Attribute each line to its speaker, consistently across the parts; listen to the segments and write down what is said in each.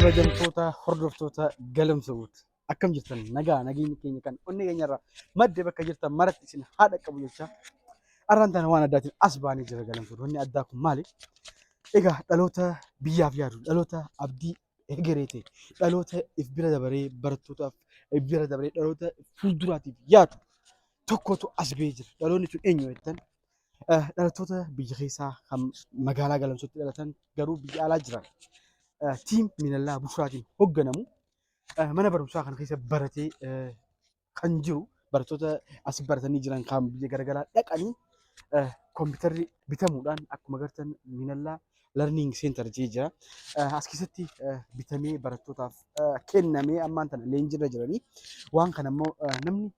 Speaker 1: kabajamtoota hordoftoota galamsawut akkam jirtan nagaa nageenyi keenya kan onni keenyarraa madde bakka jirtan maratti isin haadha qabu jecha arrantaan waan addaatiin as baanii jira galamsawut wanni addaa kun maali? Egaa dhaloota biyyaaf yaadu dhaloota abdii egereete dhaloota if bira dabaree barattootaaf if bira dabaree dhaloota fuulduraatiif yaadu tokkotu as ba'ee jira. Dhaloonni sun eenyu jettan dhalattoota biyya keessaa kan magaalaa galamsootti dhalatan garuu biyya alaa jiran. Tiim Minallaa Bushraatiin hoogganamu mana barumsaa kana keessa baratee kan jiru barattoota as baratanii jiran kan biyya garaagaraa dhaqanii kompiitarri bitamuudhaan akkuma agartan Minallaa Learning Center jira. As keessatti bitamee barattootaaf kennamee ammaan tana leenjiirra jiranii waan kana immoo namni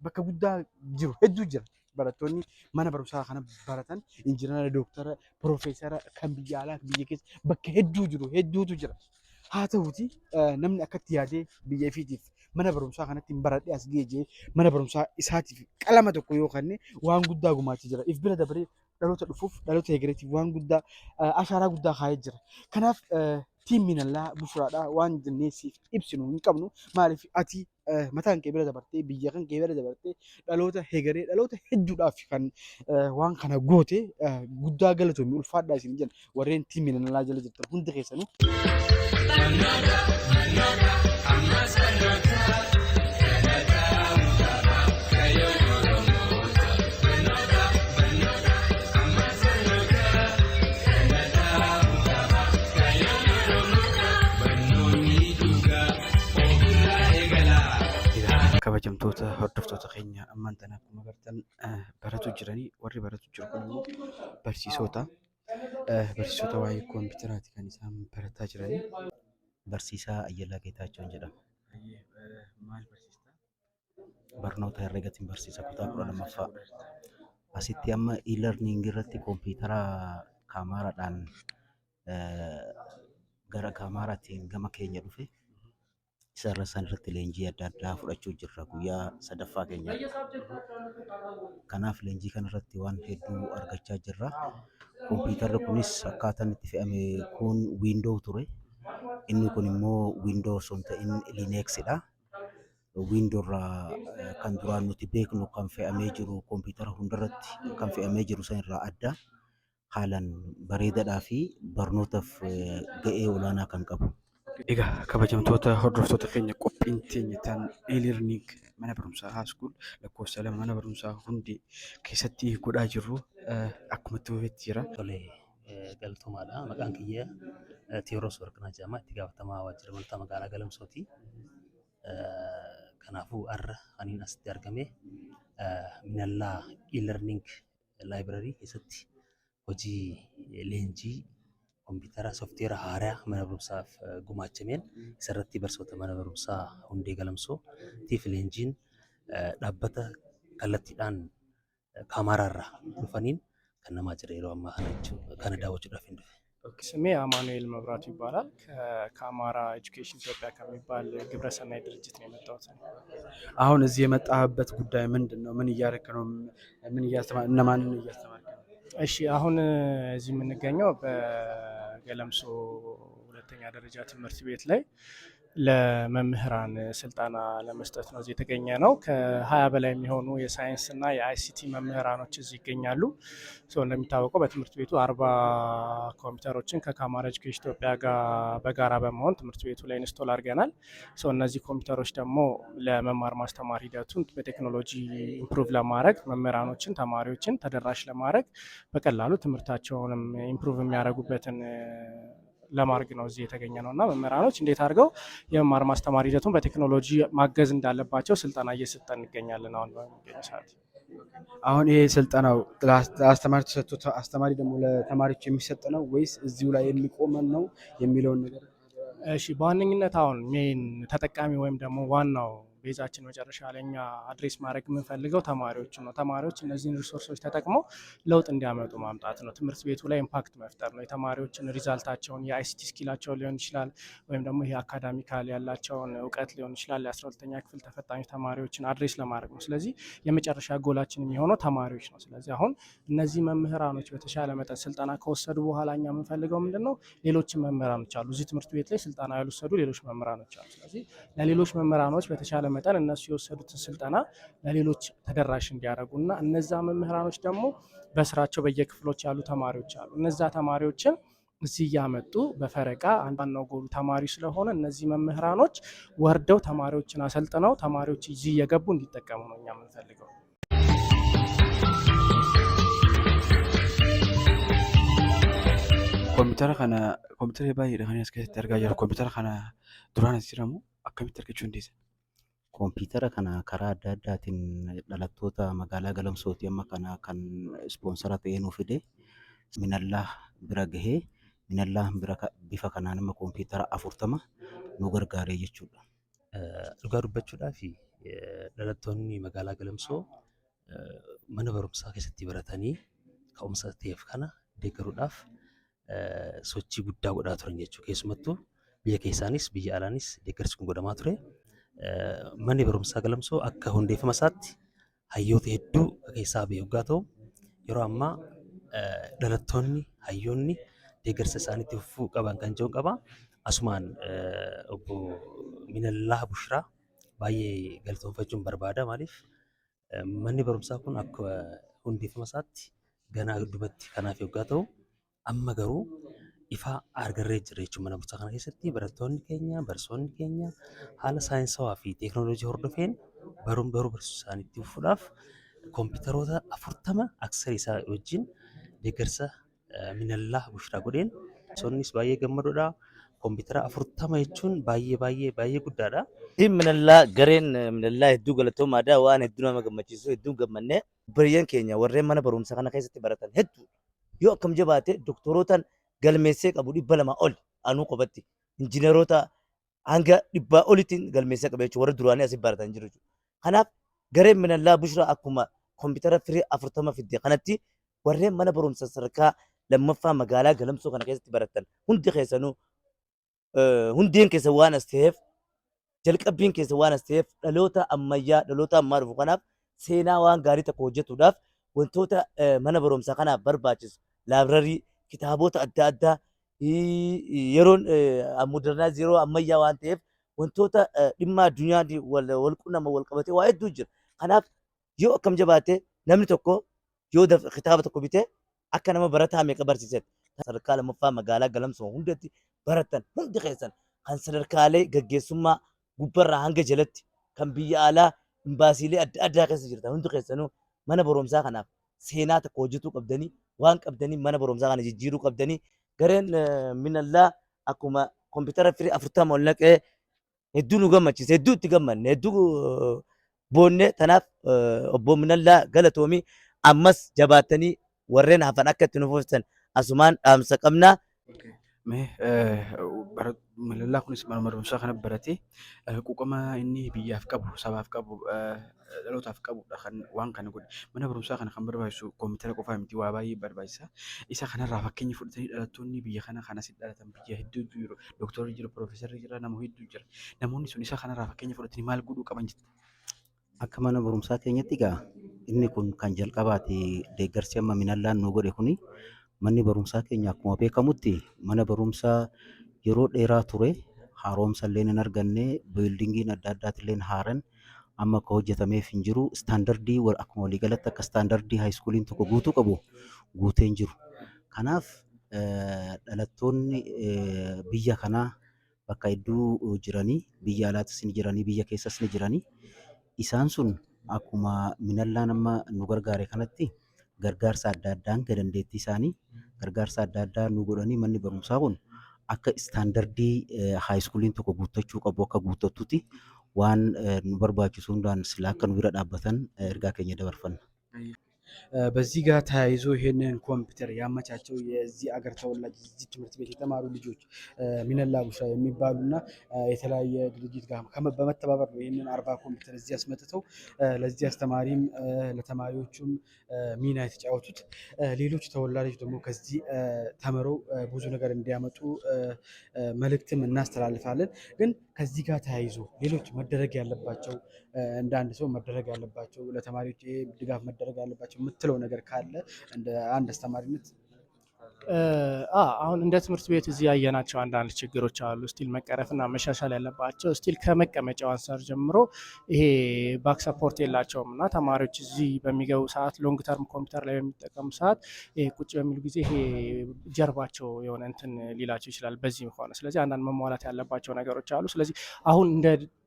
Speaker 1: bakka guddaa jiru hedduu jira. Barattoonni mana barumsaa kana baratan injiinara, dooktara, piroofeesara kan biyya alaa biyya keessa bakka hedduu jiru hedduutu jira. Haa ta'uuti namni akkatti yaadee biyya ifiitiif mana barumsaa kanatti baradhee as geejjee mana barumsaa isaatiif qalama tokko yoo kenne waan guddaa gumaachee jira. If bira dabaree dhaloota dhufuuf dhaloota egereetiif waan guddaa ashaaraa guddaa kaa'ee jira. Kanaaf tiim Minallaa Bushraadhaa waan jennee siif ibsinu hin qabnu maaliif ati mataan kee bira dabartee biyya kan kee bira dabartee dhaloota egeree dhaloota hedduudhaaf kan waan kana goote guddaa galatoomii ulfaadhaa isin jedhan warreen tiim Minallaa jala jirtan hundi keessanuu. Kabajamtoota hordoftoota keenya ammaan tana akkuma agartan baratu jiranii warri baratu jiru kun immoo barsiisota waa'ee kompiitaraati kan isaan barataa jiranii. Barsiisaa Ayyalaa Geetaachoon jedhama. Maal barsiistaa? Barnoota herreegaatiin barsiisa kutaa 12ffaa. Asitti amma e-learning irratti kompiitara kaameraadhaan gara kaameraatiin gama keenya dhufe. Isarra san irratti leenjii adda addaa fudhachuu jirra guyyaa sadaffaa keenya. Kanaaf leenjii kana irratti waan hedduu argachaa jirra. Kompiitarri kunis akkaataan itti fe'ame kun Windows ture. Inni kun immoo Windows osoo hin ta'in Linuxidha. Windows irraa kan duraan nuti beeknu kan fe'amee jiru kompiitara hundarratti kan fe'amee jiru san irraa adda. Haalaan bareedaadhaa fi barnootaaf ga'ee olaanaa kan qabu. Egaa kabajamtoota hordoftoota keenya qophiin teenya tan e-learning mana barumsaa haaskuul lakkoofsa lama mana barumsaa hundi keessatti godhaa jirru akkuma tuufetti jira.
Speaker 2: Galtumaadha. Maqaan kiyya Teewros Warqinaa jedhama. Itti gaafatamaa waajjira barnootaa magaalaa Galamsooti. Kanaafuu har'a aniin asitti argame Minallaa e-learning library keessatti hojii leenjii kompiitara sooftiweera haaraa mana barumsaaf gumaachameen isarratti barsiisota mana barumsaa hundee Galamsoo tiif leenjiin dhaabbata kallattiidhaan kaameraarraa dhufaniin kan namaa jira yeroo ammaa kana daawwachuudhaaf hin dhufe.
Speaker 3: ስሜ አማኑኤል መብራቱ ይባላል። ከአማራ ኤጁኬሽን ኢትዮጵያ ከሚባል ግብረሰናይ ድርጅት ነው የመጣሁት።
Speaker 1: አሁን እዚህ የመጣህበት ጉዳይ ምንድን ነው? ምን እያደረክ ነው? ምን እያስተማር እነማንን እያስተማርክ ነው?
Speaker 3: እሺ አሁን እዚህ የምንገኘው በገለምሶ ሁለተኛ ደረጃ ትምህርት ቤት ላይ ለመምህራን ስልጠና ለመስጠት ነው እዚህ የተገኘ ነው። ከ20 በላይ የሚሆኑ የሳይንስ እና የአይሲቲ መምህራኖች እዚህ ይገኛሉ። እንደሚታወቀው በትምህርት ቤቱ 40 ኮምፒውተሮችን ከካማራ ኤጁኬሽን ኢትዮጵያ ጋር በጋራ በመሆን ትምህርት ቤቱ ላይ ኢንስቶል አድርገናል። እነዚህ ኮምፒውተሮች ደግሞ ለመማር ማስተማር ሂደቱን በቴክኖሎጂ ኢምፕሩቭ ለማድረግ መምህራኖችን ተማሪዎችን ተደራሽ ለማድረግ በቀላሉ ትምህርታቸውንም ኢምፕሩቭ የሚያደርጉበትን ለማድረግ ነው እዚህ የተገኘ ነውና መምህራኖች እንዴት አድርገው የመማር ማስተማር ሂደቱን በቴክኖሎጂ ማገዝ እንዳለባቸው ስልጠና እየሰጠን እንገኛለን። አሁን በሚገኝ ሰዓት
Speaker 1: አሁን ይሄ ስልጠናው ለአስተማሪ ተሰጥቶ አስተማሪ ደግሞ ለተማሪዎች የሚሰጥ ነው ወይስ እዚሁ ላይ የሚቆመን ነው የሚለውን ነገር?
Speaker 3: እሺ በዋነኝነት አሁን ሜን ተጠቃሚ ወይም ደግሞ ዋናው ቤዛችን መጨረሻ ላይ እኛ አድሬስ ማድረግ የምንፈልገው ተማሪዎችን ነው። ተማሪዎች እነዚህን ሪሶርሶች ተጠቅመው ለውጥ እንዲያመጡ ማምጣት ነው። ትምህርት ቤቱ ላይ ኢምፓክት መፍጠር ነው። የተማሪዎችን ሪዛልታቸውን የአይሲቲ ስኪላቸውን ሊሆን ይችላል፣ ወይም ደግሞ ይሄ አካዳሚካል ያላቸውን እውቀት ሊሆን ይችላል። የ12ኛ ክፍል ተፈታኝ ተማሪዎችን አድሬስ ለማድረግ ነው። ስለዚህ የመጨረሻ ጎላችን የሚሆነው ተማሪዎች ነው። ስለዚህ አሁን እነዚህ መምህራኖች በተሻለ መጠን ስልጠና ከወሰዱ በኋላ እኛ የምንፈልገው ምንድን ነው? ሌሎችን መምህራኖች አሉ እዚህ ትምህርት ቤት ላይ ስልጠና ያልወሰዱ ሌሎች መምህራኖች አሉ። ስለዚህ ለሌሎች መምህራኖች በተሻለ መጠን እነሱ የወሰዱትን ስልጠና ለሌሎች ተደራሽ እንዲያደርጉ እና እነዛ መምህራኖች ደግሞ በስራቸው በየክፍሎች ያሉ ተማሪዎች አሉ። እነዛ ተማሪዎችን እዚህ እያመጡ በፈረቃ አንዳንድ ጎሉ ተማሪ ስለሆነ እነዚህ መምህራኖች ወርደው ተማሪዎችን አሰልጥነው ተማሪዎች እዚህ እየገቡ እንዲጠቀሙ ነው እኛ የምንፈልገው።
Speaker 1: ኮምፒውተር baay'eedha kan as keessatti argaa jirru. Koompiitara kana duraan as jiramu akkamitti argachuu dandeessa?
Speaker 4: Kompiitara kana karaa adda addaatiin dhalattoota magaalaa Galamsooti amma kana kan ispoonsara ta'ee nuuf fide Minallaa bira gahee Minallaa bifa kanaan amma kompiitara 40 nu gargaaree jechuudha.
Speaker 2: Dhugaa dubbachuudhaa fi dhalattoonni magaalaa Galamsoo mana barumsaa keessatti baratanii ka'umsa ta'eef kana deeggaruudhaaf sochii guddaa godhaa turan jechuudha. Keessumattuu biyya keessaanis biyya alaanis deeggarsi kun godhamaa ture. Manni barumsaa Galamsoo akka hundeeffama isaatti hayyoota hedduu keessaa ba'e yoggaa ta'u, yeroo ammaa dhalattoonni hayyoonni deeggarsa isaaniitti fufuu qaban kan jedhu qaba. Asumaan obbo Minallaa Bushraa baay'ee galatoomfachuun barbaada. Maaliif manni barumsaa kun akka hundeeffama isaatti ganaa duubatti kanaaf yoggaa ta'u, amma garuu ifa argarree jira jechuudha. Mana barumsaa kana keessatti barattoonni keenya, barsiisonni keenya haala saayinsawaa fi teekinooloojii hordofeen baruu barsiisuu isaaniitti fufuudhaaf kompiitaroota 40 aksarii isaa wajjin deeggarsa Minallaa Bushraa godheen sonnis baay'ee gammadoodha. Kompiitara 40 jechuun baay'ee guddaadha.
Speaker 4: Minallaa gareen Minallaa hedduu galatoomaadha. Waan hedduu nama gammachiisu hedduu gammannee biyyan keenya warreen mana barumsaa kana keessatti baratan hedduu yoo akkam jabaate doktorotaan galmeessee qabu 200 ol anuu qofatti injineerota hanga 100 olitiin galmeessee qabu jechuudha. Warra duraanii asii baratan jiru jechuudha. Kanaaf gareen Minallaa Bushraa akkuma kompiitara firii 40 fidde kanatti warreen mana barumsaa sadarkaa lammaffaa magaalaa Galamsoo kana keessatti baratan hundi keessanuu hundeen keessa waan as ta'eef jalqabbiin keessa waan as ta'eef dhaloota ammayyaa dhaloota ammaa dhufu kanaaf seenaa waan gaarii tokko hojjetuudhaaf wantoota mana barumsaa kanaaf barbaachisu laabrarii kitaabota adda addaa yeroon modernaayizii yeroo ammayyaa waan ta'eef wantoota dhimma addunyaa wal qunnama wal qabatee waa hedduu jira. Kanaaf yoo akkam jabaate namni tokko yoo kitaaba tokko bitee akka nama barataa meeqa barsiisetti sadarkaa lammaffaa magaalaa Galamsoo hundatti baratan hundi keessan kan sadarkaalee gaggeessummaa gubbarraa hanga jalatti kan biyya alaa imbaasiilee adda addaa keessa jirtan hundi keessanuu mana barumsaa kanaaf seenaa tokko hojjetuu qabdanii waan qabdanii mana barumsaa kana jijjiiruu qabdanii gareen Minallaa akkuma kompiitara firii 40 ol naqee hedduu nu gammachiise hedduu itti gammanne hedduu boonne. Tanaaf obbo Minallaa galatoomii ammas jabaatanii warreen hafan akka itti nufuufsan asumaan dhaamsa qabnaa.
Speaker 1: Minallaa kunis mana barumsaa kana baratee quuqama inni biyyaaf qabu sabaaf qabu dhalootaaf qabudha kan waan kana godhe. Mana barumsaa kana kan barbaachisu kompiitara qofaa miti waa baay'ee barbaachisa. Isa kanarraa fakkeenya fudhatanii dhalattoonni biyya kana kanas dhalatan biyya hedduutu jiru. Dooktorri jira, piroofeesarri jira, nama hedduu jira. Namoonni sun isa kanarraa fakkeenya fudhatanii maal godhuu qaban jettu?
Speaker 4: Akka mana barumsaa keenyatti egaa inni kun kan jalqabaati deeggarsi amma Minallaan nu godhe kuni manni barumsaa keenya akkuma beekamutti mana barumsaa yeroo dheeraa ture haaromsa illee hin arganne biildingiin adda addaati illee haaran amma akka hojjetameef hin jiru istaandardii akkuma waliigalatti akka istaandardii haayiskuuliin tokko guutuu qabu guutee hin jiru. Kanaaf dhalattoonni biyya kanaa bakka hedduu jiranii biyya alaattis ni jiranii biyya keessas ni jiranii isaan sun akkuma Minallaan amma nu gargaare kanatti gargaarsa adda addaan dandeettii isaanii gargaarsa adda addaa nu godhanii manni barumsaa kun akka istaandardii haayiskuuliin tokko guuttachuu qabu akka guuttattutti waan nu barbaachisu hundaan silaa akka nu bira dhaabbatan ergaa keenya dabarfanna.
Speaker 1: በዚህ ጋር ተያይዞ ይሄንን ኮምፒውተር ያመቻቸው የዚህ አገር ተወላጅ እዚህ ትምህርት ቤት የተማሩ ልጆች ሚነላ ቡሽራ የሚባሉና የተለያየ ድርጅት ጋር በመተባበር ነው ይህንን 40 ኮምፒውተር እዚህ አስመጥተው ለዚህ አስተማሪም ለተማሪዎቹም ሚና የተጫወቱት። ሌሎች ተወላጆች ደግሞ ከዚህ ተምረው ብዙ ነገር እንዲያመጡ መልእክትም እናስተላልፋለን። ግን ከዚህ ጋር ተያይዞ ሌሎች መደረግ ያለባቸው እንደ አንድ ሰው መደረግ ያለባቸው ለተማሪዎች ድጋፍ መደረግ ያለባቸው የምትለው ነገር ካለ እንደ አንድ አስተማሪነት?
Speaker 3: አሁን እንደ ትምህርት ቤት እዚህ ያየናቸው አንዳንድ ችግሮች አሉ ስቲል መቀረፍና መሻሻል ያለባቸው። ስቲል ከመቀመጫው አንፃር ጀምሮ ይሄ ባክ ሰፖርት የላቸውም እና ተማሪዎች እዚህ በሚገቡ ሰዓት ሎንግ ተርም ኮምፒውተር ላይ በሚጠቀሙ ሰዓት ቁጭ በሚሉ ጊዜ ይሄ ጀርባቸው የሆነ እንትን ሊላቸው ይችላል በዚህ ሆነ። ስለዚህ አንዳንድ መሟላት ያለባቸው ነገሮች አሉ። ስለዚህ አሁን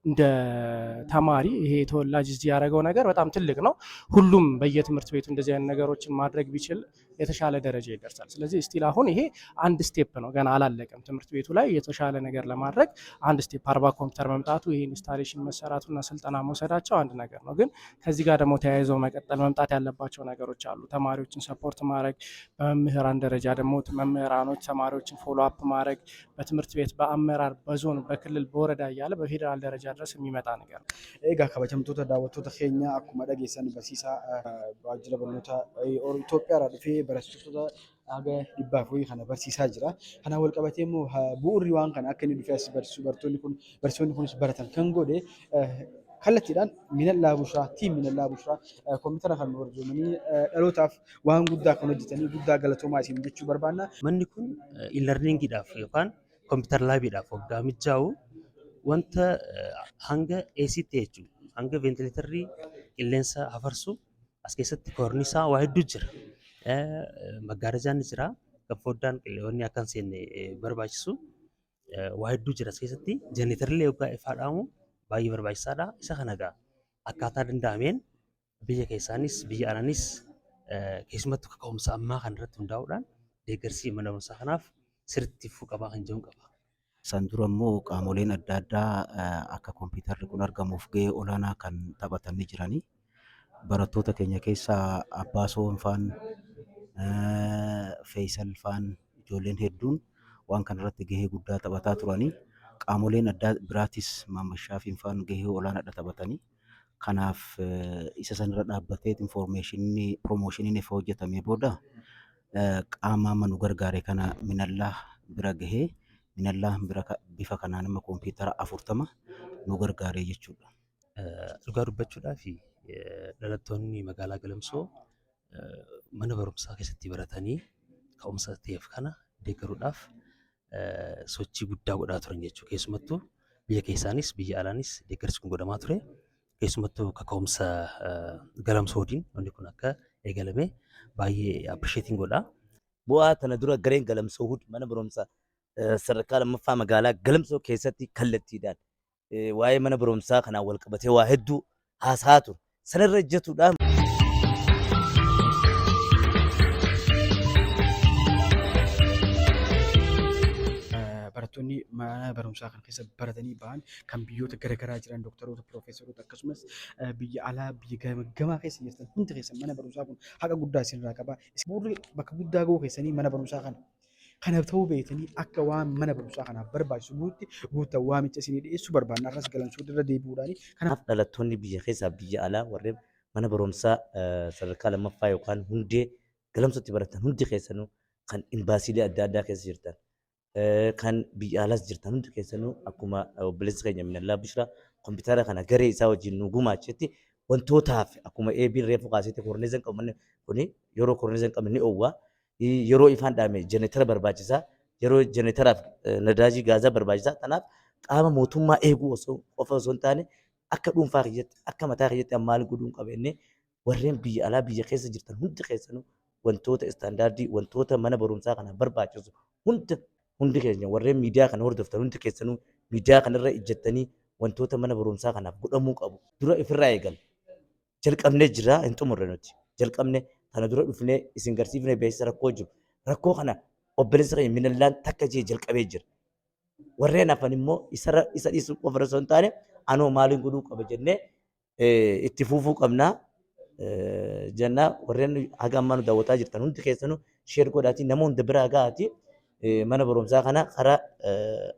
Speaker 3: እንደ ተማሪ ይሄ ተወላጅ እዚህ ያደረገው ነገር በጣም ትልቅ ነው። ሁሉም በየትምህርት ቤቱ እንደዚህ አይነት ነገሮችን ማድረግ ቢችል የተሻለ ደረጃ ይደርሳል። ስለዚህ ስቲል አሁን ይሄ አንድ ስቴፕ ነው፣ ገና አላለቀም። ትምህርት ቤቱ ላይ የተሻለ ነገር ለማድረግ አንድ ስቴፕ 40 ኮምፒውተር መምጣቱ ይሄ ኢንስታሌሽን መሰራቱና ስልጠና መውሰዳቸው አንድ ነገር ነው። ግን ከዚህ ጋር ደግሞ ተያይዘው መቀጠል መምጣት ያለባቸው ነገሮች አሉ። ተማሪዎችን ሰፖርት ማድረግ፣ በመምህራን ደረጃ ደግሞ መምህራኖች ተማሪዎችን ፎሎ አፕ ማድረግ፣ በትምህርት ቤት በአመራር በዞን በክልል በወረዳ እያለ በፌዴራል ደረጃ ድረስ የሚመጣ ነገር ነው።
Speaker 1: ኤጋ kabajamtoota daawwattoota keenya akkuma dhageessan barsiisaa waajjira barnoota Itoophiyaa irraa dhufee barattoota haga 200 kana barsiisaa jira. Kanaan wal qabatee immoo bu'uurri waan kana akka inni dhufee as barsiisu barsiisonni kunis baratan kan godhe kallattiidhaan Minallaa Bushiraa tiim Minallaa Bushiraa kompiitara kan hordofanii dhalootaaf waan guddaa kan hojjetanii guddaa galatoomaa isin jechuu barbaanna.
Speaker 2: Manni kun e-learningidhaaf yookaan kompiitara laabiidhaaf waggaa mijaa'u wanta hanga ACT jechuudha. Hanga ventileetarrii qilleensa hafarsu as keessatti koorniisaa waa hedduu jira. Maggaarajaan jira. Gaffoddaan qilleewwanni akka hin seenne barbaachisu waa hedduu jira as keessatti. Jenereetarrillee yookaan ifaa dhaamu baay'ee barbaachisaadha. Isa kana egaa akkaataa danda'ameen biyya keessaanis biyya alaanis keessumattuu kaka'umsa ammaa kan irratti hundaa'uudhaan deeggarsi mana barumsaa kanaaf sirriitti fufuu qabaa kan jedhu qaba.
Speaker 5: San dura immoo qaamoleen adda addaa akka kompiitarri kun argamuuf gahee olaanaa kan taphatan ni jiranii. Barattoota keenya keessaa Abbaasoo faan, Feesal faan ijoolleen hedduun waan kana irratti gahee guddaa taphataa turanii. Qaamoleen adda biraatis Maammashaafin faan gahee olaanaadha taphatanii. Kanaaf isa sanirra dhaabbatee piroomoshiniin ifa hojjetamee booda qaama nu gargaare kana Minallaa bira gahee Minallaa bira bifa kanaan amma kompiitara 40 nu gargaaree jechuudha.
Speaker 2: Dhugaa dubbachuudhaaf dhalattoonni magaalaa Galamsoo mana barumsaa keessatti baratanii ka'umsa ta'eef kana deeggaruudhaaf sochii guddaa godhaa turan jechuudha. Keessumattuu biyya keessaanis biyya alaanis deeggarsi kun godhamaa ture. Keessumattuu kaka'umsa Galamsoodiin wanti kun akka eegalame baay'ee appreciating godha.
Speaker 4: Bu'aa tana dura gareen Galamsoo mana barumsaa sadarkaa lammaffaa magaalaa Galamsoo keessatti kallattiidhaan waa'ee mana barumsaa kanaan wal qabatee waa hedduu haasa'aa ture. Sanarra ejjetuudhaan
Speaker 1: barattoonni mana barumsaa kan keessa baratanii ba'an kan biyyoota garaagaraa jiran doktoroota, piroofeesaroota akkasumas biyya alaa biyya gamaa keessa jirtan hundi keessan mana barumsaa kun haqa guddaa isinirraa qaba. Bu'uurri bakka guddaa gahuu keessanii mana barumsaa kana. Kanaaf ta'uu beektanii akka waan mana barumsaa kanaaf barbaachisu guutan waamicha isinii dhiyeessuu barbaanna. Arras Galamsoo irra deebi'uudhaani.
Speaker 4: kanaaf dhalattoonni biyya keessaa biyya alaa warreen mana barumsaa sadarkaa lammaffaa yookaan hundee Galamsootti baratan hundi keessanuu kan imbaasiilee adda addaa keessa jirtan kan biyya alaas jirtan hundi keessanuu akkuma obboleessi keenya Minallaa Bushiraa kompiitara kana garee isaa wajjin nu gumaachetti wantootaaf akkuma eebiin reefu kaasetti koorneezan qabanne kuni yeroo koorneezan qabne ni oowwaa. Yeroo ifaan dhaame jeneretara barbaachisaa, yeroo jeneretaraaf nadaajii gaazaa barbaachisaa. Kanaaf qaama mootummaa eeguu qofa osoo hin taane akka dhuunfaa kiyyaatti akka mataa kiyyaatti maal godhuun qabannee warreen biyya alaa biyya keessa jirtan hundi keessanuu wantoota istaandaardii wantoota mana barumsaa kana barbaachisu hundi keenya warreen miidiyaa kana hordoftan hundi keessanuu miidiyaa kanarra ijjattanii wantoota mana barumsaa kanaaf godhamuu qabu. Dura ifirraa eegal jalqabnee jira hin xumurre nuti jalqabne kana dura dhufnee isin garsiifnee beeksisa rakkoo jiru. Rakkoo kana obboleessa keenya Minallaan takka jee jalqabee jira. Warreen hafan immoo isa dhiisuu qofa osoo hin taane anoo maaliin godhuu qaba jennee itti fufuu qabnaa. jennaa warreen haga ammaa nu daawwataa jirtan hundi keessanuu sheer godhaatii nama hunda biraa ga'aati mana barumsaa kana karaa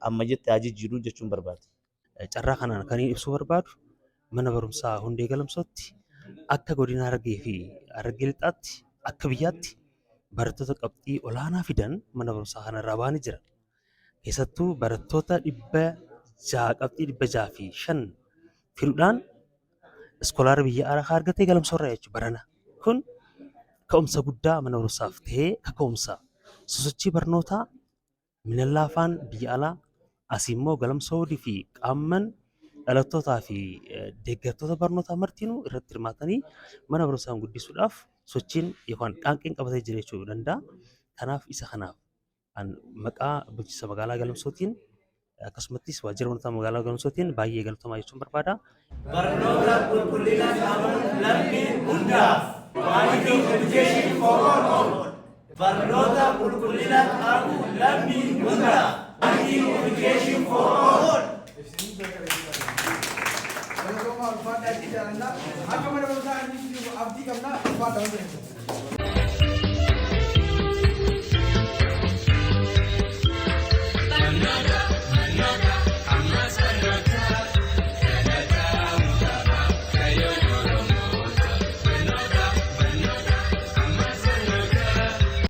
Speaker 4: amma jette haa jijjiiruu jechuun barbaada.
Speaker 2: Carraa kanaan kan ibsuu barbaadu mana barumsaa hundee galamsootti akka godina Harargee fi Harargee lixaatti akka biyyaatti barattoota qabxii olaanaa fidan mana barumsaa kanarraa ba'anii jiran. Keessattuu barattoota qabxii 605 fiduudhaan iskoolaara biyya alaa argatee galamsoorra jechuudha barana. Kun ka'umsa guddaa mana barumsaaf ta'ee kaka'umsa sosochii barnootaa minallaafaan biyya alaa asii immoo galamsoodii fi qaamman dhalattootaa fi deeggartoota barnootaa martinuu irratti hirmaatanii mana barumsaa guddisuudhaaf sochiin yookaan qaanqeen qabatee jira jechuu danda'a. Kanaaf isa kanaaf maqaa bulchiinsa magaalaa Galamsootiin akkasumattis waajjira barnootaa magaalaa Galamsootiin baay'ee galatomaa jechuun barbaada.
Speaker 4: Barnoota qulqullina qabuun lammii hundaaf. Quality education for all. Barnoota qulqullina qabuun lammii hundaaf. Quality education for all.
Speaker 1: Kalau mau alfaan dari jalan lah, aku mana berusaha ini abdi kamna alfaan daun.